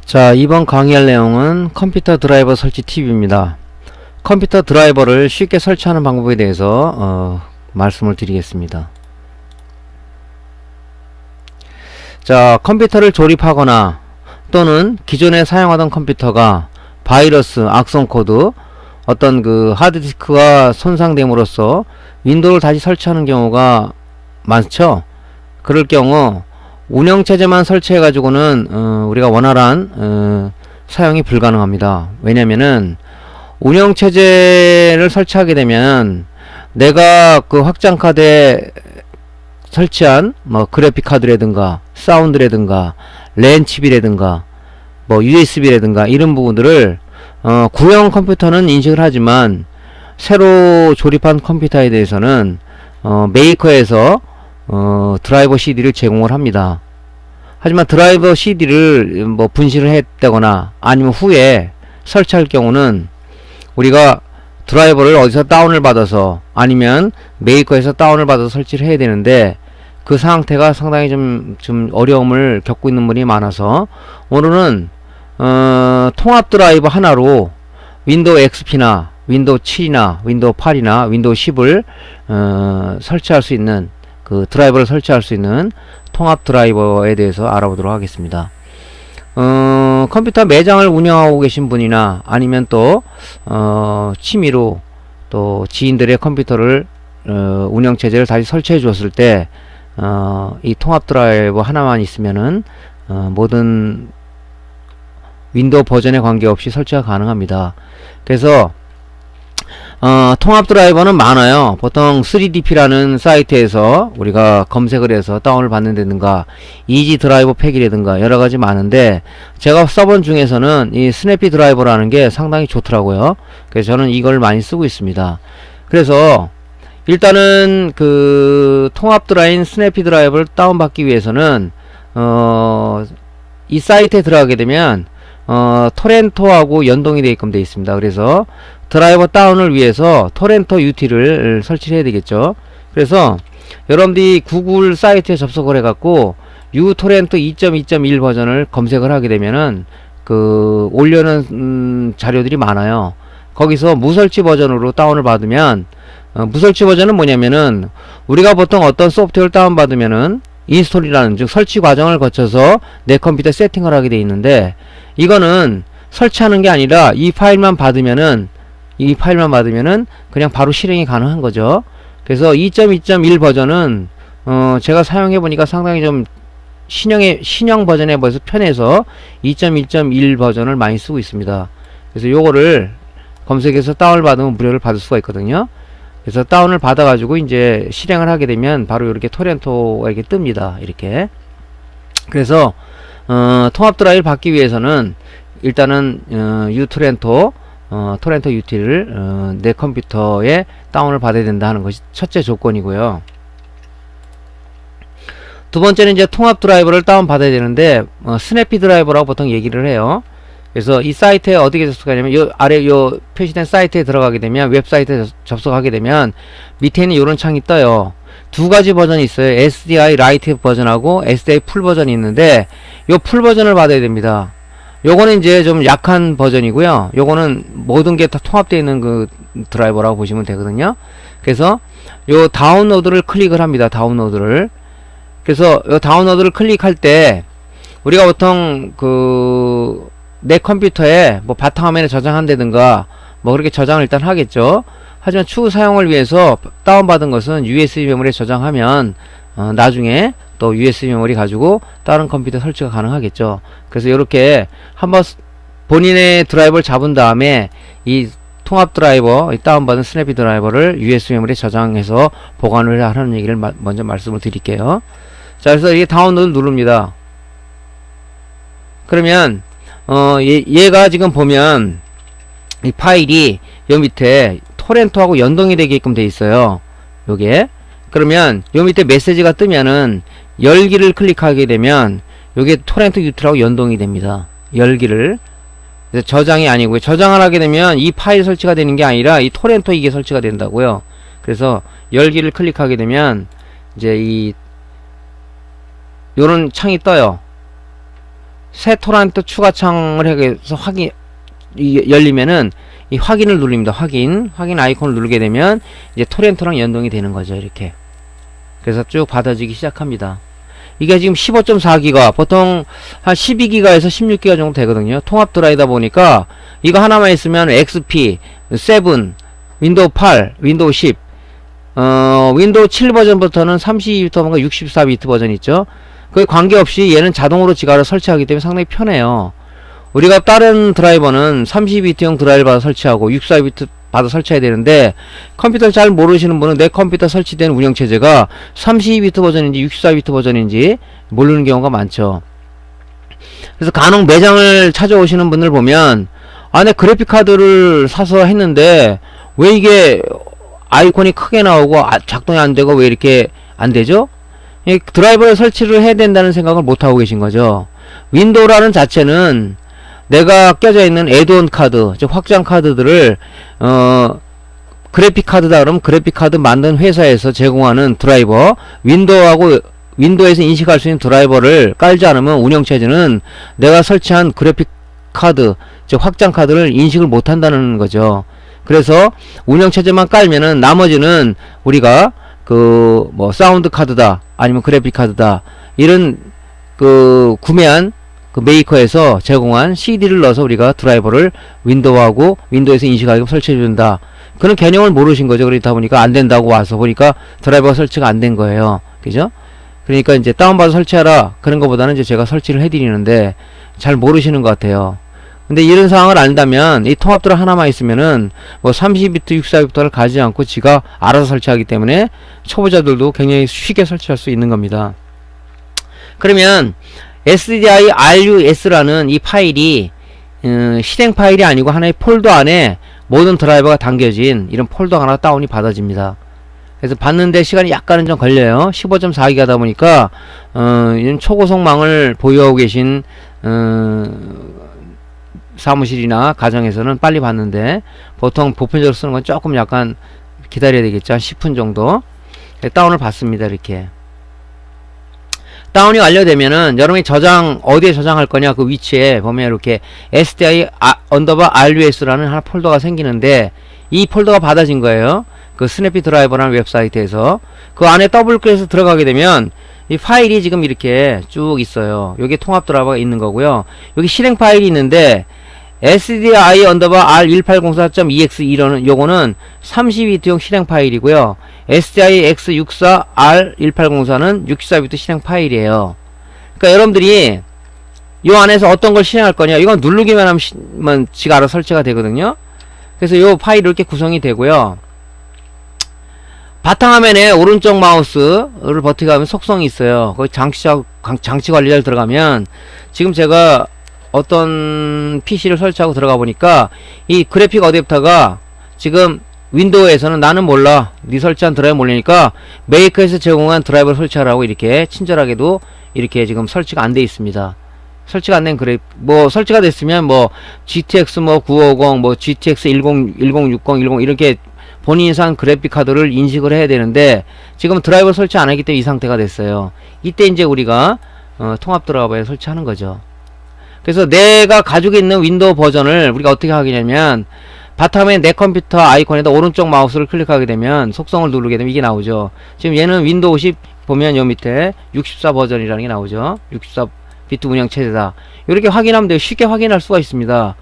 자, 이번 강의할 내용은 컴퓨터 드라이버 설치 팁입니다. 컴퓨터 드라이버를 쉽게 설치하는 방법에 대해서 말씀을 드리겠습니다. 자, 컴퓨터를 조립하거나 또는 기존에 사용하던 컴퓨터가 바이러스, 악성 코드, 어떤 그 하드디스크가 손상됨으로써 윈도우를 다시 설치하는 경우가 많죠. 그럴 경우 운영체제만 설치해 가지고는 우리가 원활한 사용이 불가능합니다. 왜냐면은 운영체제를 설치하게 되면 내가 그 확장카드에 설치한 뭐 그래픽카드라든가 사운드라든가 랜 칩이라든가 뭐 USB라든가 이런 부분들을 구형 컴퓨터는 인식을 하지만 새로 조립한 컴퓨터에 대해서는 메이커에서 드라이버 CD를 제공을 합니다. 하지만 드라이버 CD를 뭐 분실을 했다거나 아니면 후에 설치할 경우는 우리가 드라이버를 어디서 다운을 받아서 아니면 메이커에서 다운을 받아서 설치를 해야 되는데 그 상태가 상당히 좀 어려움을 겪고 있는 분이 많아서 오늘은 통합 드라이버 하나로 윈도우 XP나 윈도우 7이나 윈도우 8이나 윈도우 10을 설치할 수 있는 그 드라이버를 설치할 수 있는 통합 드라이버에 대해서 알아보도록 하겠습니다. 컴퓨터 매장을 운영하고 계신 분이나 아니면 또 취미로 또 지인들의 컴퓨터를 운영체제를 다시 설치해 주었을 때 이 통합 드라이버 하나만 있으면은 모든 윈도우 버전에 관계없이 설치가 가능합니다. 그래서 통합 드라이버는 많아요. 보통 3DP라는 사이트에서 우리가 검색을 해서 다운을 받는다든가 이지 드라이버 팩이라든가 여러가지 많은데 제가 써본 중에서는 이 스냅피 드라이버라는 게 상당히 좋더라고요. 그래서 저는 이걸 많이 쓰고 있습니다. 그래서 일단은 그 통합 드라인 스냅피 드라이버를 다운받기 위해서는 이 사이트에 들어가게 되면 토렌토하고 연동이 되게끔 되어 있습니다. 그래서 드라이버 다운을 위해서 토렌토 UT를 설치를 해야 되겠죠. 그래서 여러분들이 구글 사이트에 접속을 해갖고 uTorrent 2.2.1 버전을 검색을 하게 되면은 그 올려놓은 자료들이 많아요. 거기서 무설치 버전으로 다운을 받으면 무설치 버전은 뭐냐면은 우리가 보통 어떤 소프트웨어를 다운받으면은 인스톨이라는 즉 설치 과정을 거쳐서 내 컴퓨터 세팅을 하게 돼 있는데 이거는 설치하는 게 아니라 이 파일만 받으면은 그냥 바로 실행이 가능한 거죠. 그래서 2.2.1 버전은 제가 사용해 보니까 상당히 좀 신형 버전에 벌써 편해서 2.1.1 버전을 많이 쓰고 있습니다. 그래서 요거를 검색해서 다운을 받으면 무료를 받을 수가 있거든요. 그래서 다운을 받아 가지고 이제 실행을 하게 되면 바로 이렇게 토렌토가 이렇게 뜹니다. 이렇게. 그래서 통합 드라이브를 받기 위해서는 일단은 uTorrent 토렌토 UT를 내 컴퓨터에 다운을 받아야 된다 하는 것이 첫째 조건이고요. 두 번째는 이제 통합 드라이버를 다운 받아야 되는데 스냅피 드라이버라고 보통 얘기를 해요. 그래서 이 사이트에 어떻게 접속하냐면 요 아래 요 표시된 사이트에 들어가게 되면 웹사이트에 접속하게 되면 밑에는 이런 창이 떠요. 두 가지 버전이 있어요. SDI 라이트 버전하고 SDI 풀 버전이 있는데 요 풀 버전을 받아야 됩니다. 요거는 이제 좀 약한 버전이고요. 요거는 모든 게 다 통합되어 있는 그 드라이버라고 보시면 되거든요. 그래서 요 다운로드를 클릭을 합니다. 다운로드를. 그래서 요 다운로드를 클릭할 때 우리가 보통 그 내 컴퓨터에 뭐 바탕화면에 저장한다든가 뭐 그렇게 저장을 일단 하겠죠. 하지만 추후 사용을 위해서 다운받은 것은 USB 메모리에 저장하면 나중에 또 USB 메모리 가지고 다른 컴퓨터 설치가 가능하겠죠. 그래서 이렇게 한번 본인의 드라이버를 잡은 다음에 이 통합 드라이버, 이 다운받은 스냅피 드라이버를 USB 메모리에 저장해서 보관을 하는 얘기를 먼저 말씀을 드릴게요. 자, 그래서 이게 다운로드 누릅니다. 그러면 얘가 지금 보면 이 파일이 요 밑에 토렌토하고 연동이 되게끔 돼 있어요. 요게. 그러면 요 밑에 메시지가 뜨면은 열기를 클릭하게 되면 요게 토렌토 UT라고 연동이 됩니다. 열기를. 그래서 저장이 아니고요. 저장을 하게 되면 이 파일 설치가 되는 게 아니라 이 토렌토 이게 설치가 된다고요. 그래서 열기를 클릭하게 되면 이제 이 요런 창이 떠요. 새 토렌트 추가 창을 해서 열리면은 이 확인을 누릅니다. 확인 아이콘을 누르게 되면 이제 토렌트랑 연동이 되는 거죠. 이렇게. 그래서 쭉 받아주기 시작합니다. 이게 지금 15.4기가 보통 한 12기가에서 16기가 정도 되거든요. 통합 드라이다 보니까 이거 하나만 있으면 XP, 7, 윈도우 8, 윈도우 10, 윈도우 7 버전부터는 32비트인가 64비트 버전 있죠. 그 관계없이 얘는 자동으로 지가를 설치하기 때문에 상당히 편해요. 우리가 다른 드라이버는 32비트용 드라이버 설치하고 64비트 받아 설치해야 되는데 컴퓨터를 잘 모르시는 분은 내 컴퓨터 설치된 운영체제가 32비트 버전인지 64비트 버전인지 모르는 경우가 많죠. 그래서 간혹 매장을 찾아오시는 분들 보면 내 그래픽카드를 사서 했는데 왜 이게 아이콘이 크게 나오고 작동이 안되고 왜 이렇게 안되죠? 드라이버를 설치를 해야 된다는 생각을 못하고 계신 거죠. 윈도우라는 자체는 내가 껴져 있는 애드온 카드, 즉 확장 카드들을 그래픽 카드다 그러면 그래픽 카드 만든 회사에서 제공하는 드라이버, 윈도우에서 인식할 수 있는 드라이버를 깔지 않으면 운영체제는 내가 설치한 그래픽 카드, 즉 확장 카드를 인식을 못 한다는 거죠. 그래서 운영체제만 깔면은 나머지는 우리가 뭐 사운드 카드다 아니면 그래픽 카드다 이런 구매한 메이커에서 제공한 CD를 넣어서 우리가 드라이버를 윈도우에서 인식하게끔 설치해준다. 그런 개념을 모르신 거죠. 그렇다 보니까 안 된다고 와서 보니까 드라이버가 설치가 안 된 거예요. 그죠? 그러니까 이제 다운받아 설치하라. 그런 것보다는 이제 제가 설치를 해드리는데 잘 모르시는 것 같아요. 근데 이런 상황을 안다면 이 통합 하나만 있으면은 뭐 32비트, 64비트를 가지 않고 지가 알아서 설치하기 때문에 초보자들도 굉장히 쉽게 설치할 수 있는 겁니다. 그러면 SDI RUS라는 이 파일이 실행 파일이 아니고 하나의 폴더 안에 모든 드라이버가 담겨진 이런 폴더 하나 다운이 받아집니다. 그래서 받는데 시간이 약간은 좀 걸려요. 15.4기가다 보니까 이런 초고속망을 보유하고 계신 사무실이나 가정에서는 빨리 받는데 보통 보편적으로 쓰는 건 조금 약간 기다려야 되겠죠. 한 10분 정도 다운을 받습니다. 이렇게 다운이 완료되면은 여러분이 어디에 저장할 거냐 그 위치에 보면 이렇게 SDI RUS라는 하나 폴더가 생기는데 이 폴더가 받아진 거예요. 그 스냅피 드라이버라는 웹사이트에서 그 안에 더블 클릭해서 들어가게 되면 이 파일이 지금 이렇게 쭉 있어요. 여기 통합 드라이버가 있는 거고요. 여기 실행 파일이 있는데 SDI_R1804.exe 이러는 요거는 32비트용 실행 파일이고요. SDI X64R1804는 64비트 실행 파일이에요. 그러니까 여러분들이 요 안에서 어떤 걸 실행할 거냐 이건 누르기만 하면 지가 알아서 설치가 되거든요. 그래서 요 파일이 이렇게 구성이 되고요. 바탕화면에 오른쪽 마우스를 버티고 속성이 있어요. 거기 장치 관리자를 들어가면 지금 제가 어떤 PC를 설치하고 들어가 보니까 이 그래픽 어댑터가 지금 윈도우에서는 나는 몰라 네 설치한 드라이버 모르니까 메이커에서 제공한 드라이버를 설치하라고 이렇게 친절하게도 이렇게 지금 설치가 안 돼 있습니다. 설치가 안 된 뭐 설치가 됐으면 뭐 GTX 950 뭐 GTX 1060 이렇게 본인이 산 그래픽 카드를 인식을 해야 되는데 지금 드라이버 설치 안 하기 때문에 이 상태가 됐어요. 이때 이제 우리가 통합 드라이버에 설치하는 거죠. 그래서 내가 가지고 있는 윈도우 버전을 우리가 어떻게 하겠냐면 바탕에 내 컴퓨터 아이콘에다 오른쪽 마우스를 클릭하게 되면 속성을 누르게 되면 이게 나오죠. 지금 얘는 윈도우 10 보면 요 밑에 64 버전이라는 게 나오죠. 64비트 운영체제다. 이렇게 확인하면 돼요. 쉽게 확인할 수가 있습니다.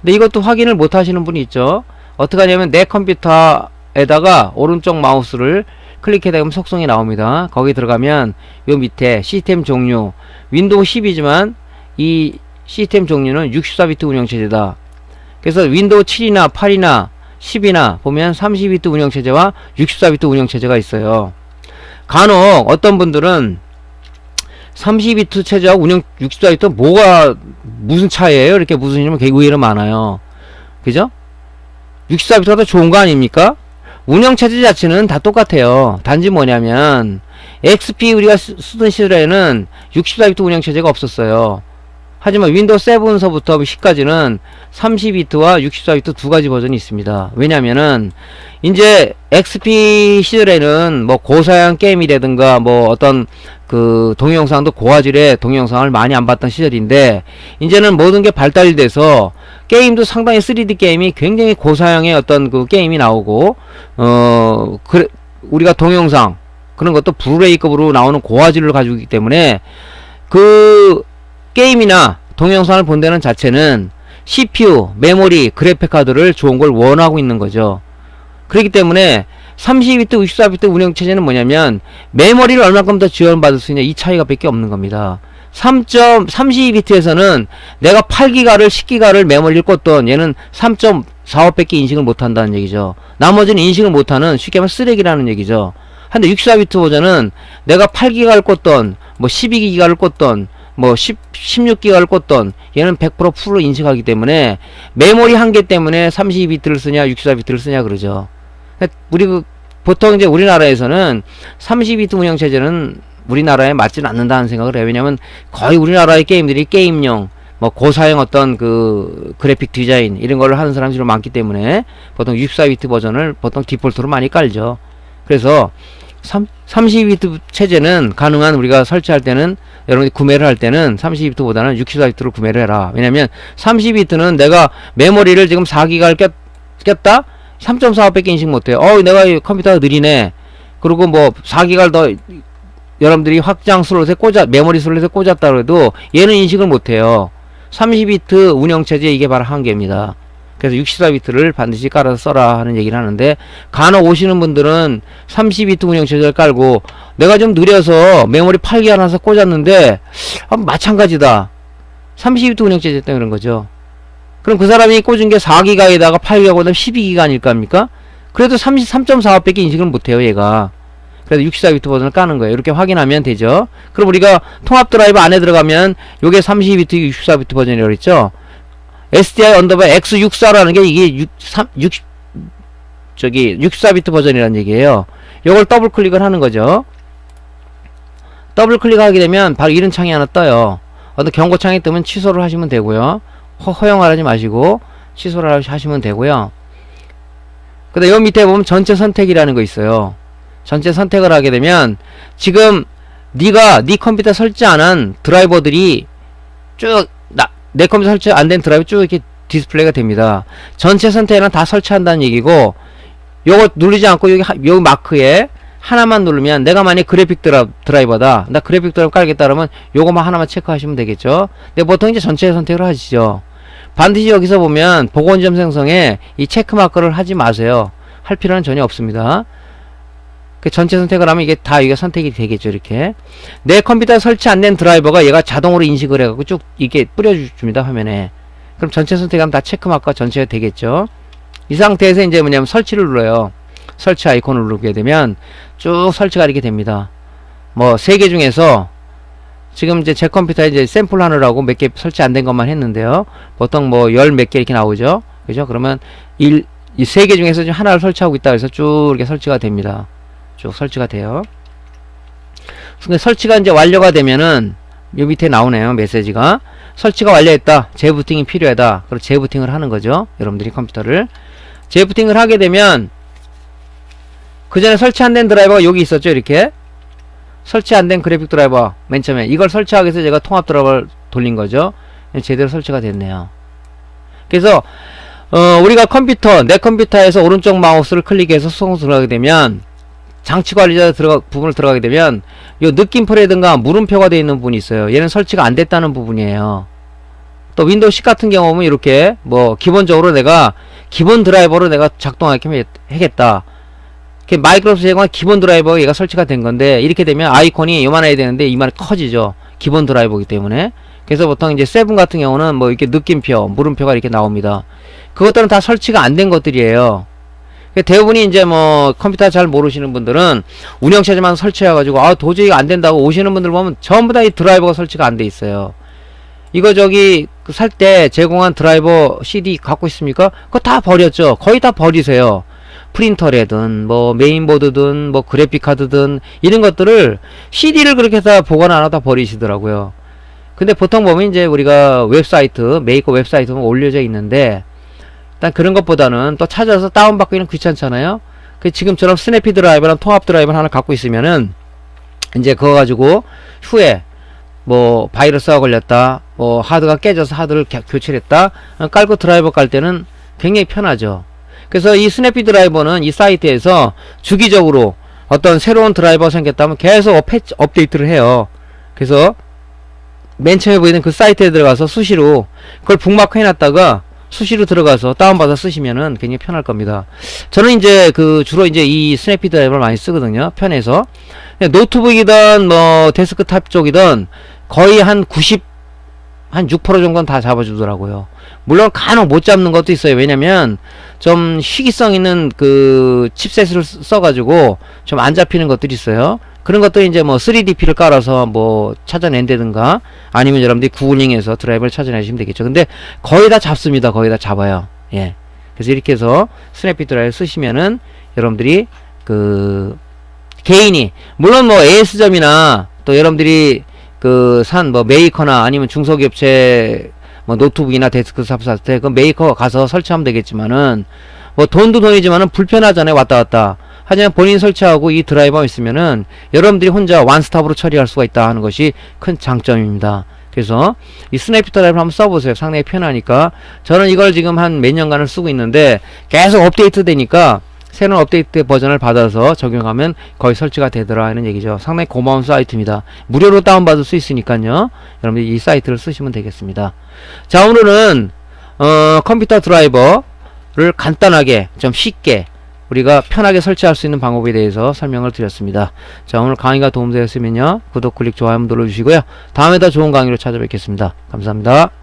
근데 이것도 확인을 못 하시는 분이 있죠. 어떻게 하냐면 내 컴퓨터에다가 오른쪽 마우스를 클릭해 되면 속성이 나옵니다. 거기 들어가면 요 밑에 시스템 종류 윈도우 10이지만 이 시스템 종류는 64비트 운영체제다. 그래서 윈도우 7이나 8이나 10이나 보면 32비트 운영체제와 64비트 운영체제가 있어요. 간혹 어떤 분들은 32비트 체제하고 64비트 무슨 차이예요? 이렇게 묻으시는 분 의외로 많아요. 그죠? 64비트가 더 좋은 거 아닙니까? 운영체제 자체는 다 똑같아요. 단지 뭐냐면 XP 우리가 쓰던 시절에는 64비트 운영체제가 없었어요. 하지만 윈도우 7서부터 10까지는 32비트와 64비트 두 가지 버전이 있습니다. 왜냐면은 이제 XP 시절에는 뭐 고사양 게임이라든가 뭐 어떤 그 동영상도 고화질의 동영상을 많이 안 봤던 시절인데, 이제는 모든 게 발달이 돼서 게임도 상당히 3D 게임이 굉장히 고사양의 어떤 그 게임이 나오고, 그래 우리가 동영상 그런 것도 블루레이급으로 나오는 고화질을 가지고 있기 때문에 그 게임이나 동영상을 본다는 자체는 CPU, 메모리, 그래픽카드를 좋은 걸 원하고 있는 거죠. 그렇기 때문에 32비트, 64비트 운영체제는 뭐냐면 메모리를 얼마큼 더 지원받을 수 있냐, 이 차이가 밖에 없는 겁니다. 32비트에서는 내가 8기가를 10기가를 메모리를 꽂던 얘는 3.45밖에 인식을 못한다는 얘기죠. 나머지는 인식을 못하는, 쉽게 말하면 쓰레기라는 얘기죠. 근데 64비트 버전은 내가 8기가를 꽂던 뭐 12기가를 꽂던 뭐 16기가를 꽂던 얘는 100% 풀로 인식하기 때문에 메모리 한계 때문에 32비트를 쓰냐 64비트를 쓰냐 그러죠. 우리 보통 이제 우리나라에서는 32비트 운영체제는 우리나라에 맞지는 않는다는 생각을 해요. 왜냐면 거의 우리나라의 게임들이 게임용 뭐 고사양 어떤 그 그래픽 디자인 이런 걸 하는 사람들이 많기 때문에 보통 64비트 버전을 보통 디폴트로 많이 깔죠. 그래서 32비트 체제는 가능한, 우리가 설치할 때는, 여러분이 구매를 할 때는 32비트보다는 64비트로 구매를 해라. 왜냐면 32비트는 내가 메모리를 지금 4기가를 꼈다? 3.45밖에 인식 못해요. 내가 이 컴퓨터가 느리네. 그리고 뭐 4기가를 더 여러분들이 확장 슬롯에 메모리 슬롯에 꽂았다 그래도 얘는 인식을 못해요. 32비트 운영체제, 이게 바로 한계입니다. 그래서 64비트를 반드시 깔아서 써라 하는 얘기를 하는데, 간혹 오시는 분들은 32비트 운영체제를 깔고 내가 좀 느려서 메모리 8기가 나서 꽂았는데 마찬가지다. 32비트 운영체제 때문에 그런 거죠. 그럼 그 사람이 꽂은 게 4기가에다가 8기가 꽂으면 12기가 아닐까 합니까? 그래도 3.45밖에 인식을 못해요 얘가. 그래서 64비트 버전을 까는 거예요. 이렇게 확인하면 되죠. 그럼 우리가 통합 드라이브 안에 들어가면 요게 32비트 64비트 버전이라고 그랬죠. SDI 언더바 X64라는 게 이게 64비트 버전이라는 얘기예요. 요걸 더블 클릭을 하는 거죠. 더블 클릭하게 되면 바로 이런 창이 하나 떠요. 어떤 경고창이 뜨면 취소를 하시면 되고요. 허용하지 마시고 취소를 하시면 되고요. 근데 요 밑에 보면 전체 선택이라는 거 있어요. 전체 선택을 하게 되면 지금 네 컴퓨터 설치 안 한 드라이버들이 쭉 내 컴퓨터 설치 안 된 드라이브 쭉 이렇게 디스플레이가 됩니다. 전체 선택은 다 설치한다는 얘기고, 요거 누르지 않고 여기 마크에 하나만 누르면, 내가 만약 그래픽 드라이버다, 나 그래픽 드라이버 깔겠다 그러면 요거만 하나만 체크하시면 되겠죠. 근데 보통 이제 전체 선택을 하시죠. 반드시 여기서 보면 복원점 생성에 이 체크 마크를 하지 마세요. 할 필요는 전혀 없습니다. 그 전체 선택을 하면 이게 선택이 되겠죠. 이렇게 내 컴퓨터에 설치 안 된 드라이버가 얘가 자동으로 인식을 해갖고 쭉 이렇게 뿌려줍니다 화면에. 그럼 전체 선택하면 다 체크마크가 전체가 되겠죠. 이 상태에서 이제 뭐냐면 설치를 눌러요. 설치 아이콘을 누르게 되면 쭉 설치가 이렇게 됩니다. 뭐 3개 중에서 지금 이제 제 컴퓨터에 이제 샘플 하느라고 몇 개 설치 안 된 것만 했는데요. 보통 뭐 열 몇 개 이렇게 나오죠. 그죠? 그러면 이 3개 중에서 지금 하나를 설치하고 있다 해서 쭉 이렇게 설치가 됩니다. 쭉 설치가 돼요. 근데 설치가 이제 완료가 되면은 요 밑에 나오네요. 메시지가 설치가 완료했다. 재부팅이 필요하다. 그리고 재부팅을 하는 거죠. 여러분들이 컴퓨터를 재부팅을 하게 되면, 그 전에 설치 안 된 드라이버가 여기 있었죠. 이렇게 설치 안 된 그래픽 드라이버 맨 처음에 이걸 설치하기 위해서 제가 통합 드라이버를 돌린 거죠. 제대로 설치가 됐네요. 그래서 우리가 내 컴퓨터에서 오른쪽 마우스를 클릭해서 수동 들어가게 되면, 장치 관리자 부분을 들어가게 되면 요 느낌표라든가 물음표가 되어 있는 부분이 있어요. 얘는 설치가 안 됐다는 부분이에요. 또 윈도우 10 같은 경우는 이렇게 뭐 기본적으로 내가 기본 드라이버로 내가 작동하게 하겠다. 마이크로소프트 제공한 기본 드라이버가 얘가 설치가 된 건데, 이렇게 되면 아이콘이 요만해야 되는데 이만해 커지죠. 기본 드라이버이기 때문에. 그래서 보통 이제 7 같은 경우는 뭐 이렇게 느낌표, 물음표가 이렇게 나옵니다. 그것들은 다 설치가 안 된 것들이에요. 대부분이 이제 뭐 컴퓨터 잘 모르시는 분들은 운영체제만 설치해가지고 도저히 안 된다고 오시는 분들 보면 전부 다 이 드라이버가 설치가 안 돼 있어요. 이거 살 때 제공한 드라이버 CD 갖고 있습니까? 그거 다 버렸죠. 거의 다 버리세요. 프린터래든 뭐 메인보드든 뭐 그래픽카드든 이런 것들을 CD를 그렇게 다 보관 안 하다 버리시더라고요. 근데 보통 보면 이제 우리가 웹사이트, 메이커 웹사이트 올려져 있는데, 일단 그런 것보다는 또 찾아서 다운받기는 귀찮잖아요. 그 지금처럼 스냅피 드라이버랑 통합 드라이버 하나 갖고 있으면은, 이제 그거 가지고 후에 뭐 바이러스가 걸렸다, 뭐 하드가 깨져서 하드를 교체를 했다, 깔고 드라이버 깔 때는 굉장히 편하죠. 그래서 이 스냅피 드라이버는 이 사이트에서 주기적으로 어떤 새로운 드라이버가 생겼다면 계속 업데이트를 해요. 그래서 맨 처음에 보이는 그 사이트에 들어가서 수시로 그걸 북마크 해놨다가 수시로 들어가서 다운받아 쓰시면은 굉장히 편할 겁니다. 저는 이제 주로 이제 이 스냅피 드라이버를 많이 쓰거든요. 편해서. 노트북이든 뭐 데스크탑 쪽이든 거의 한 6% 정도는 다 잡아주더라고요. 물론 간혹 못 잡는 것도 있어요. 왜냐면 좀 희귀성 있는 그 칩셋을 써가지고 좀 안 잡히는 것들이 있어요. 그런 것들 이제 뭐 3DP를 깔아서 뭐 찾아낸다든가 아니면 여러분들이 구글링에서 드라이버를 찾아내시면 되겠죠. 근데 거의 다 잡습니다. 거의 다 잡아요. 예. 그래서 이렇게 해서 스냅피 드라이버 쓰시면은 여러분들이 개인이 물론 뭐 AS점이나 또 여러분들이 산 뭐 메이커나 아니면 중소기업체 뭐 노트북이나 데스크탑 살 때 그 메이커 가서 설치하면 되겠지만은 뭐 돈도 돈이지만은 불편하잖아요. 왔다 갔다. 하지만 본인 설치하고 이 드라이버가 있으면은 여러분들이 혼자 원스톱으로 처리할 수가 있다 하는 것이 큰 장점입니다. 그래서 이 스냅피 드라이버를 한번 써보세요. 상당히 편하니까. 저는 이걸 지금 한 몇 년간을 쓰고 있는데 계속 업데이트 되니까 새로운 업데이트 버전을 받아서 적용하면 거의 설치가 되더라 하는 얘기죠. 상당히 고마운 사이트입니다. 무료로 다운받을 수 있으니까요. 여러분들 이 사이트를 쓰시면 되겠습니다. 자, 오늘은 컴퓨터 드라이버를 간단하게 좀 쉽게 우리가 편하게 설치할 수 있는 방법에 대해서 설명을 드렸습니다. 자, 오늘 강의가 도움되었으면요 구독, 클릭, 좋아요 한번 눌러주시고요. 다음에 더 좋은 강의로 찾아뵙겠습니다. 감사합니다.